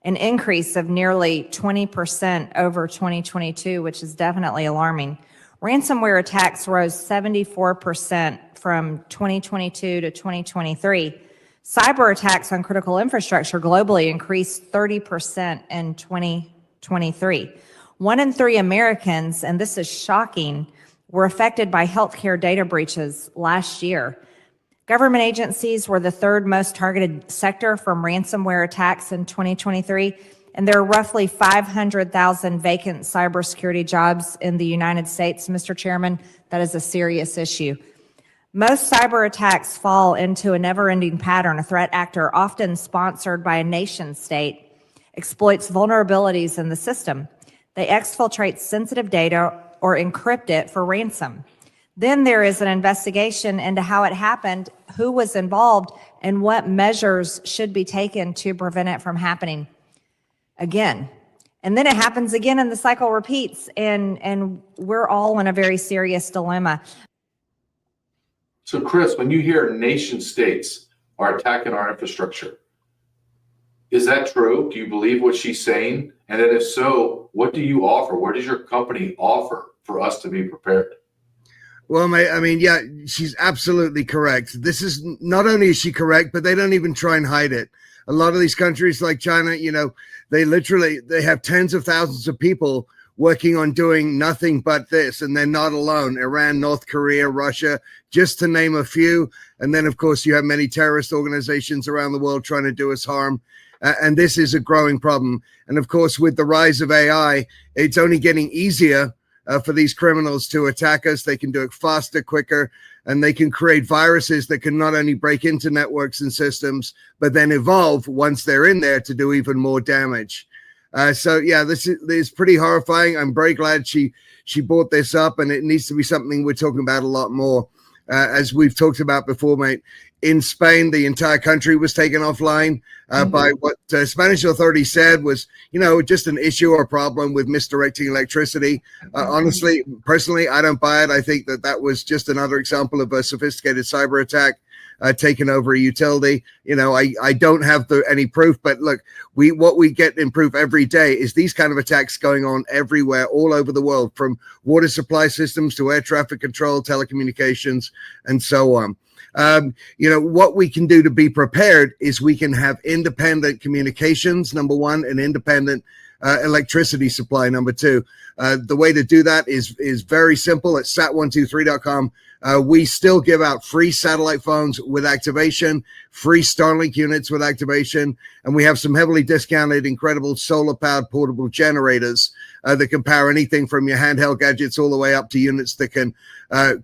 an increase of nearly 20% over 2022, which is definitely alarming. Ransomware attacks rose 74% from 2022 to 2023. Cyber attacks on critical infrastructure globally increased 30% in 2023. 1 in 3 Americans, and this is shocking, were affected by healthcare data breaches last year. Government agencies were the 3rd most targeted sector from ransomware attacks in 2023, and there are roughly 500,000 vacant cybersecurity jobs in the United States, Mr. Chairman. That is a serious issue. Most cyber attacks fall into a never-ending pattern. A threat actor, often sponsored by a nation state, exploits vulnerabilities in the system. They exfiltrate sensitive data or encrypt it for ransom. Then there is an investigation into how it happened, who was involved, and what measures should be taken to prevent it from happening again. And then it happens again and the cycle repeats, and we're all in a very serious dilemma. So Chris, when you hear nation states are attacking our infrastructure, is that true? Do you believe what she's saying? And then if so, what do you offer? What does your company offer for us to be prepared? Well, I mean, yeah, she's absolutely correct. This is not only is she correct, but they don't even try and hide it. A lot of these countries like China, they have tens of thousands of people working on doing nothing but this, and they're not alone. Iran, North Korea, Russia, just to name a few. And then, of course, you have many terrorist organizations around the world trying to do us harm. And this is a growing problem. And of course, with the rise of AI, it's only getting easier for these criminals to attack us. They can do it faster, quicker, and they can create viruses that can not only break into networks and systems, but then evolve once they're in there to do even more damage. So yeah, this is pretty horrifying. I'm very glad she brought this up, and it needs to be something we're talking about a lot more. As we've talked about before, mate, in Spain, the entire country was taken offline by what Spanish authorities said was, just an issue or problem with misdirecting electricity. Honestly, personally, I don't buy it. I think that was just another example of a sophisticated cyber attack. taken over a utility. You know, I don't have any proof, but look, what we get in proof every day is these kind of attacks going on everywhere, all over the world, from water supply systems to air traffic control, telecommunications, and so on. You know, what we can do to be prepared is we can have independent communications, number one, and independent electricity supply, number two. The way to do that is very simple. At sat123.com. We still give out free satellite phones with activation, free Starlink units with activation, and we have some heavily discounted, incredible solar-powered portable generators that can power anything from your handheld gadgets all the way up to units that can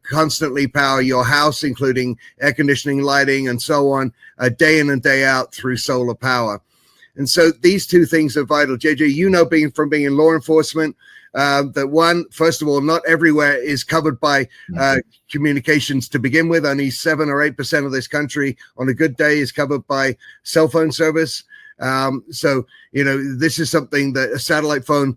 constantly power your house, including air conditioning, lighting, and so on, day in and day out through solar power. And so these two things are vital. JJ, you know, being in law enforcement, that one, first of all, not everywhere is covered by communications to begin with. Only 7 or 8% of this country on a good day is covered by cell phone service. So, you know, this is something that a satellite phone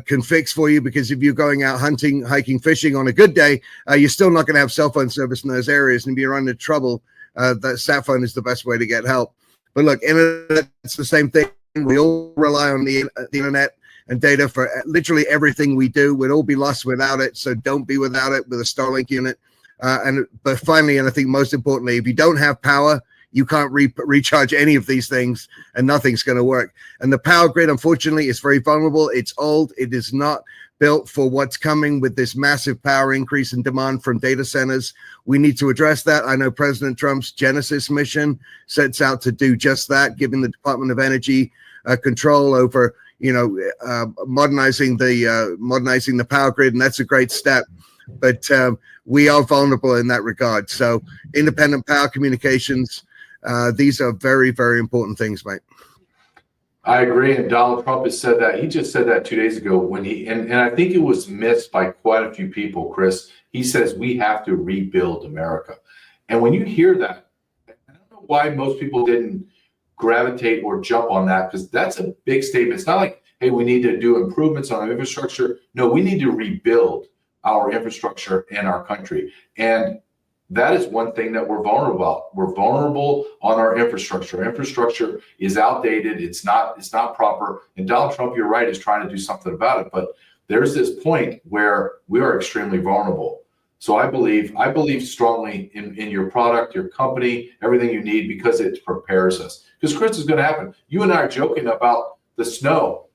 can fix for you, because if you're going out hunting, hiking, fishing on a good day, you're still not going to have cell phone service in those areas. And if you run into trouble, that sat phone is the best way to get help. But look, internet, it's the same thing. We all rely on the internet and data for literally everything we do. We'd all be lost without it. So don't be without it with a Starlink unit. But finally, and I think most importantly, if you don't have power, you can't recharge any of these things, and nothing's going to work. And the power grid, unfortunately, is very vulnerable. It's old. It is not built for what's coming with this massive power increase in demand from data centers. We need to address that. I know President Trump's Genesis mission sets out to do just that, giving the Department of Energy control over, you know, modernizing the power grid, and that's a great step. But we are vulnerable in that regard. So independent power communications, these are very, very important things, mate. I agree, and Donald Trump has said that. He just said that 2 days ago when and I think it was missed by quite a few people, Chris. He says we have to rebuild America. And when you hear that, I don't know why most people didn't gravitate or jump on that, because that's a big statement. It's not like, hey, we need to do improvements on our infrastructure. No, we need to rebuild our infrastructure in our country. And that is one thing that we're vulnerable about. We're vulnerable on our infrastructure. Our infrastructure is outdated. It's not proper. And Donald Trump, you're right, is trying to do something about it. But there's this point where we are extremely vulnerable. So I believe strongly in your product, your company, everything you need, because it prepares us. Because Chris, is going to happen. You and I are joking about the snow.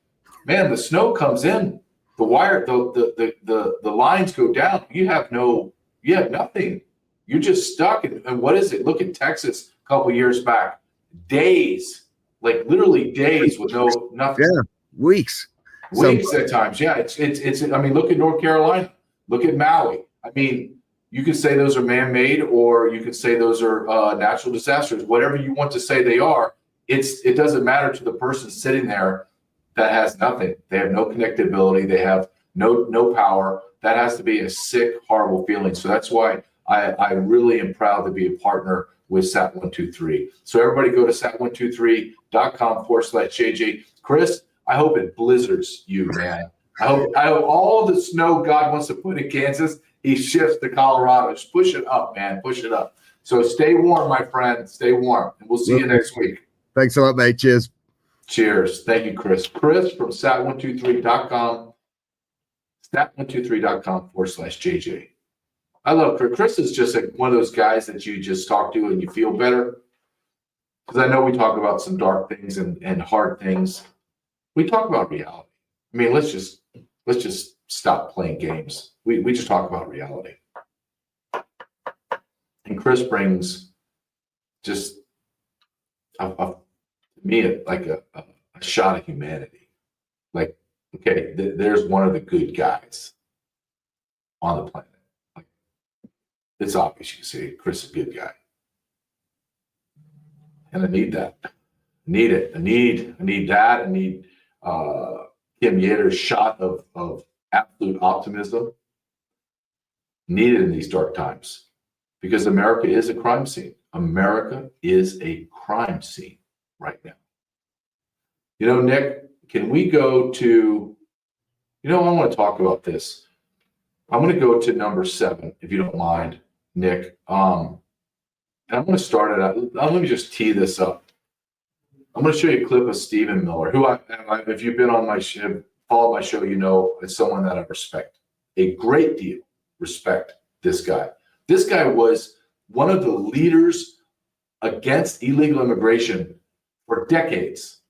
Man, the snow comes in, the wire, the lines go down. You have nothing. You're just stuck. And what is it? Look at Texas a couple years back. Days, like literally days with nothing. Yeah, weeks. Weeks at times. Yeah, it's. I mean, look at North Carolina. Look at Maui. I mean, you can say those are man-made, or you can say those are natural disasters. Whatever you want to say they are, it doesn't matter to the person sitting there that has nothing. They have no connectability. They have no power. That has to be a sick, horrible feeling. So that's why I really am proud to be a partner with Sat123. So everybody go to sat123.com/JJ. Chris, I hope it blizzards you, man. I hope all the snow God wants to put in Kansas, he shifts to Colorado. Just push it up, man. Push it up. So stay warm, my friend. Stay warm. And we'll see you next week. Thanks a lot, mate. Cheers. Cheers. Thank you, Chris. Chris from sat123.com. sat123.com/JJ. I love Chris. Chris is just one of those guys that you just talk to and you feel better. Because I know we talk about some dark things and hard things. We talk about reality. I mean, let's just stop playing games. We just talk about reality. And Chris brings just to me like a shot of humanity. Like, okay, there's one of the good guys on the planet. Like, it's obvious you can see Chris is a good guy. And I need that. I need it. I need that. I need Kim Yater's shot of absolute optimism. Needed in these dark times. Because America is a crime scene. America is a crime scene right now. You know, Nick, can we go to, I want to talk about this. I'm going to go to number 7, if you don't mind, Nick. And I'm going to start it out. Let me just tee this up. I'm going to show you a clip of Stephen Miller, who if you've been on my show, followed my show, you know is someone that I respect a great deal. Respect this guy. This guy was one of the leaders against illegal immigration for decades.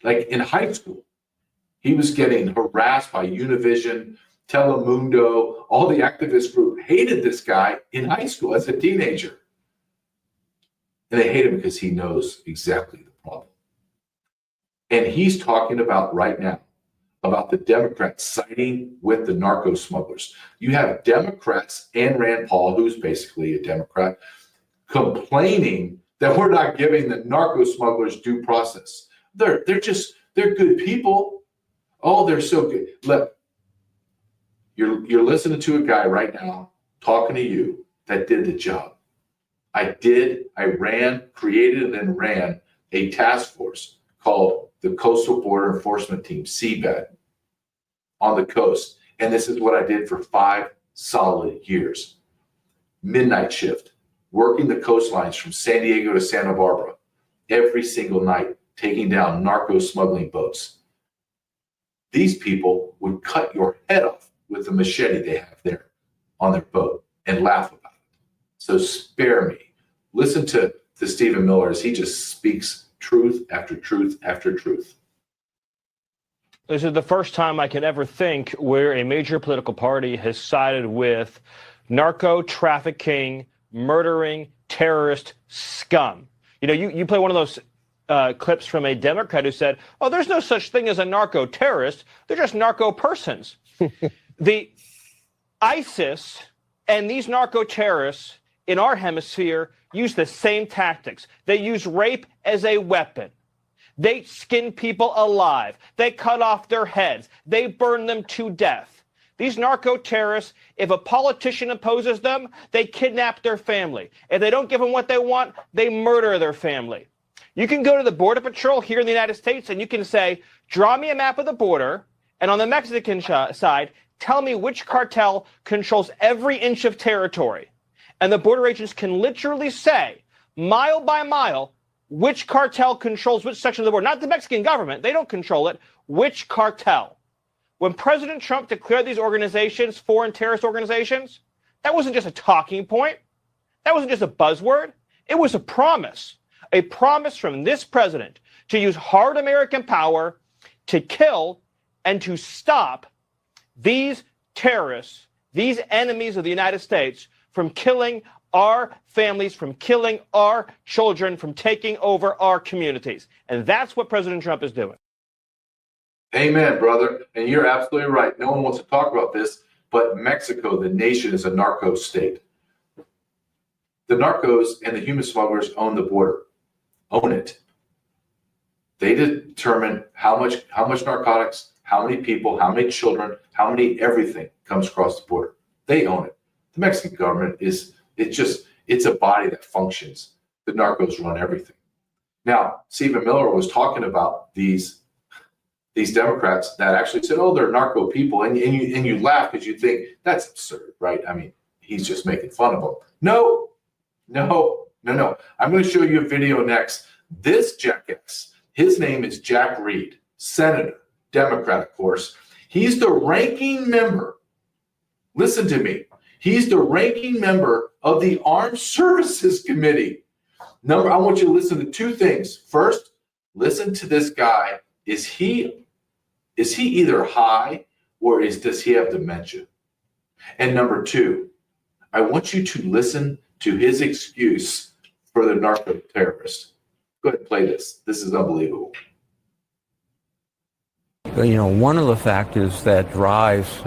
Like in high school, he was getting harassed by Univision, Telemundo, all the activist group hated this guy in high school as a teenager. And they hate him because he knows exactly the problem. And he's talking about right now about the Democrats siding with the narco smugglers. You have Democrats and Rand Paul, who's basically a Democrat, complaining that we're not giving the narco smugglers due process. They're good people. Oh, they're so good. Look, you're listening to a guy right now talking to you that did the job. I created and then ran a task force called the Coastal Border Enforcement Team, CBED, on the coast. And this is what I did for 5 solid years. Midnight shift, working the coastlines from San Diego to Santa Barbara every single night, taking down narco smuggling boats. These people would cut your head off with the machete they have there on their boat and laugh about it. So spare me. Listen to Stephen Miller as he just speaks truth after truth after truth. This is the first time I can ever think where a major political party has sided with narco trafficking, murdering, terrorist scum. You know, you play one of those clips from a Democrat who said, oh, there's no such thing as a narco terrorist. They're just narco persons. The ISIS and these narco terrorists in our hemisphere use the same tactics. They use rape as a weapon. They skin people alive. They cut off their heads. They burn them to death. These narco terrorists, if a politician opposes them, they kidnap their family. If they don't give them what they want, they murder their family. You can go to the Border Patrol here in the United States and you can say, draw me a map of the border, and on the Mexican side, tell me which cartel controls every inch of territory. And the border agents can literally say, mile by mile, which cartel controls which section of the border. Not the Mexican government. They don't control it. Which cartel? When President Trump declared these organizations foreign terrorist organizations, that wasn't just a talking point. That wasn't just a buzzword. It was a promise from this president to use hard American power to kill and to stop these terrorists, these enemies of the United States, from killing our families, from killing our children, from taking over our communities. And that's what President Trump is doing. Amen, brother. And you're absolutely right. No one wants to talk about this, but Mexico, the nation, is a narco state. The narcos and the human smugglers own the border, own it. They determine how much narcotics, how many people, how many children, how many everything comes across the border. They own it. The Mexican government it's a body that functions. The narcos run everything. Now, Stephen Miller was talking about these Democrats that actually said, oh, they're narco people. And you laugh because you think that's absurd, right? I mean, he's just making fun of them. No. I'm going to show you a video next. This jackass, his name is Jack Reed, Senator, Democrat, of course. He's the ranking member. Listen to me. He's the ranking member of the Armed Services Committee. I want you to listen to 2 things. First, listen to this guy. Is he either high or does he have dementia? And number 2, I want you to listen to his excuse for the narco terrorist. Go ahead and play this. This is unbelievable. You know, one of the factors that drives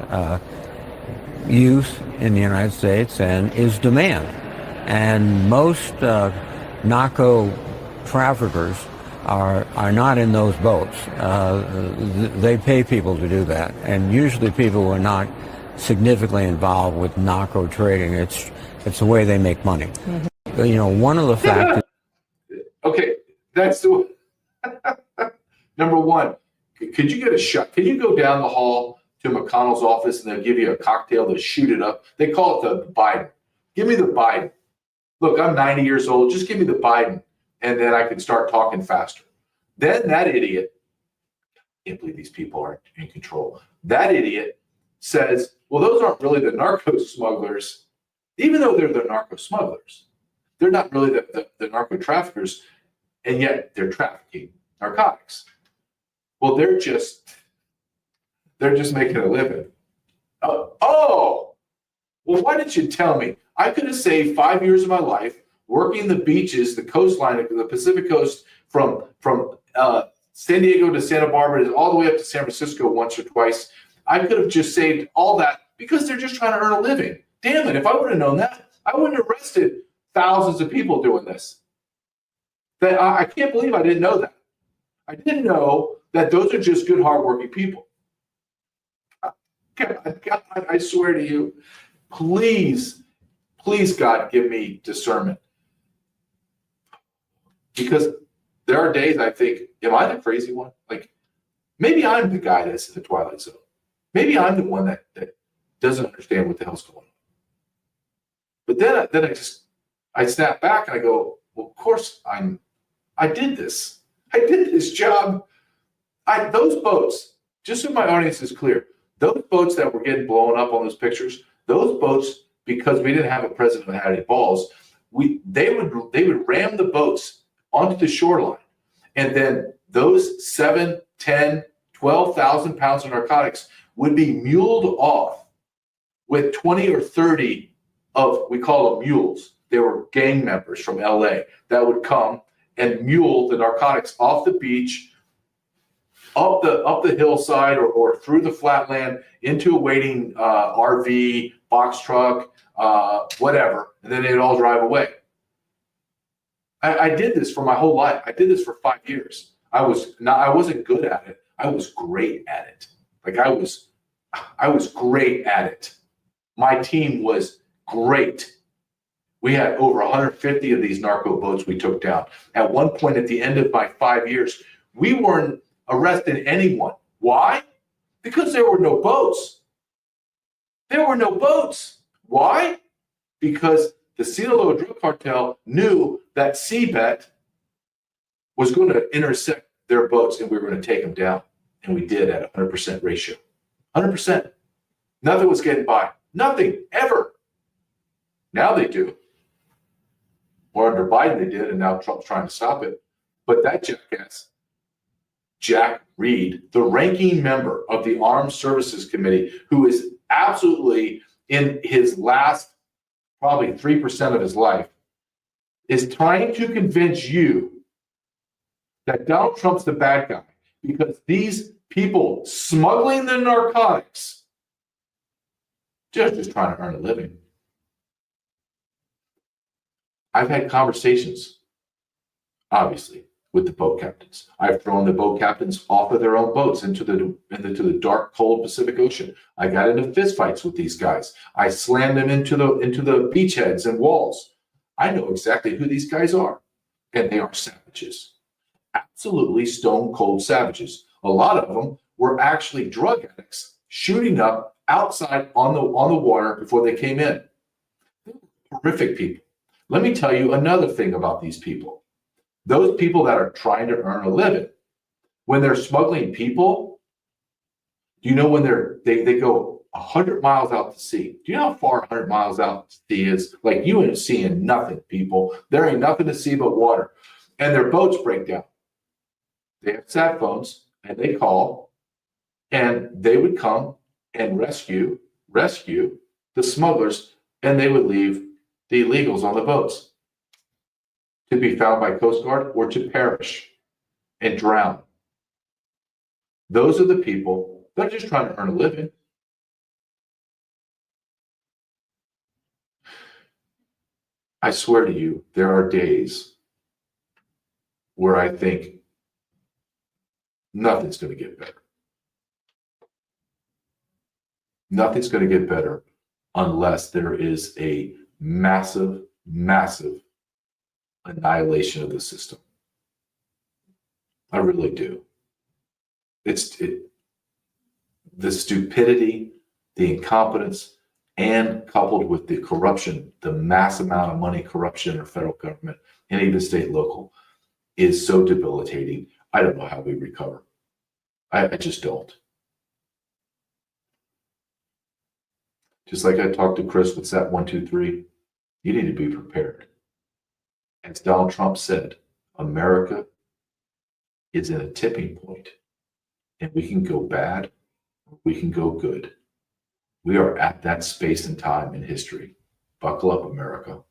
youth in the United States is demand. And most narco traffickers are not in those boats. They pay people to do that. And usually people who are not significantly involved with narco trading, it's the way they make money. Mm-hmm. You know, one of the factors... Okay, that's the number one. Could you get a shot? Can you go down the hall to McConnell's office and they'll give you a cocktail to shoot it up? They call it the Biden. Give me the Biden. look, I'm 90 years old. Just give me the Biden, and then I can start talking faster. Then that idiot, I can't believe these people aren't in control. That idiot says, well, those aren't really the narco smugglers, even though they're the narco smugglers. They're not really the narco traffickers, and yet they're trafficking narcotics. Well, they're just making a living. Oh, well, why didn't you tell me? I could have saved 5 years of my life working the beaches, the coastline of the Pacific coast from San Diego to Santa Barbara, all the way up to San Francisco once or twice. I could have just saved all that because they're just trying to earn a living. Damn it, if I would have known that, I wouldn't have arrested thousands of people doing this. I can't believe I didn't know that. I didn't know that those are just good, hardworking people. God, I swear to you, please, God, give me discernment. Because there are days I think, am I the crazy one? Like, maybe I'm the guy that's in the Twilight Zone. Maybe I'm the one that doesn't understand what the hell's going on. But then I snap back and I go, well, of course I did this. I did this job. Those boats, just so my audience is clear, those boats that were getting blown up on those pictures, those boats, because we didn't have a president that had any balls, they would ram the boats onto the shoreline. And then those 7, 10, 12,000 pounds of narcotics would be muled off with 20 or 30 of, we call them mules. They were gang members from LA that would come and mule the narcotics off the beach, up the hillside or through the flatland into a waiting RV, box truck, whatever, and then they'd all drive away. I did this for my whole life. I did this for 5 years. I wasn't good at it. I was great at it. Like I was great at it. My team was great. We had over 150 of these narco boats we took down. At one point at the end of my 5 years, we weren't arresting anyone. Why? Because there were no boats. There were no boats. Why? Because the Sinaloa drug cartel knew that CBET was going to intersect their boats and we were going to take them down. And we did at 100% ratio. 100%. Nothing was getting by. Nothing, ever. Now they do. Or under Biden they did, and now Trump's trying to stop it. But that jackass, Jack Reed, the ranking member of the Armed Services Committee, who is absolutely in his last probably 3% of his life, is trying to convince you that Donald Trump's the bad guy because these people smuggling the narcotics, they're just trying to earn a living. I've had conversations, obviously, with the boat captains. I've thrown the boat captains off of their own boats into the dark, cold Pacific Ocean. I got into fistfights with these guys. I slammed them into the beachheads and walls. I know exactly who these guys are, and they are savages, absolutely stone cold savages. A lot of them were actually drug addicts shooting up outside on the water before they came in. They were horrific people. Let me tell you another thing about these people. Those people that are trying to earn a living, when they're smuggling people, do you know when they go 100 miles out to sea? Do you know how far 100 miles out to sea is? Like, you ain't seeing nothing, people. There ain't nothing to see but water. And their boats break down. They have sat phones, and they call, and they would come and rescue the smugglers, and they would leave the illegals on the boats to be found by Coast Guard or to perish and drown. Those are the people that are just trying to earn a living. I swear to you, there are days where I think nothing's going to get better. Nothing's going to get better unless there is a massive, massive annihilation of the system. I really do. The stupidity, the incompetence, and coupled with the corruption, the mass amount of money corruption in our federal government and even state and local is so debilitating. I don't know how we recover. I just don't. Just like I talked to Chris with SAT 123, you need to be prepared. As Donald Trump said, America is at a tipping point, and we can go bad, or we can go good. We are at that space and time in history. Buckle up, America.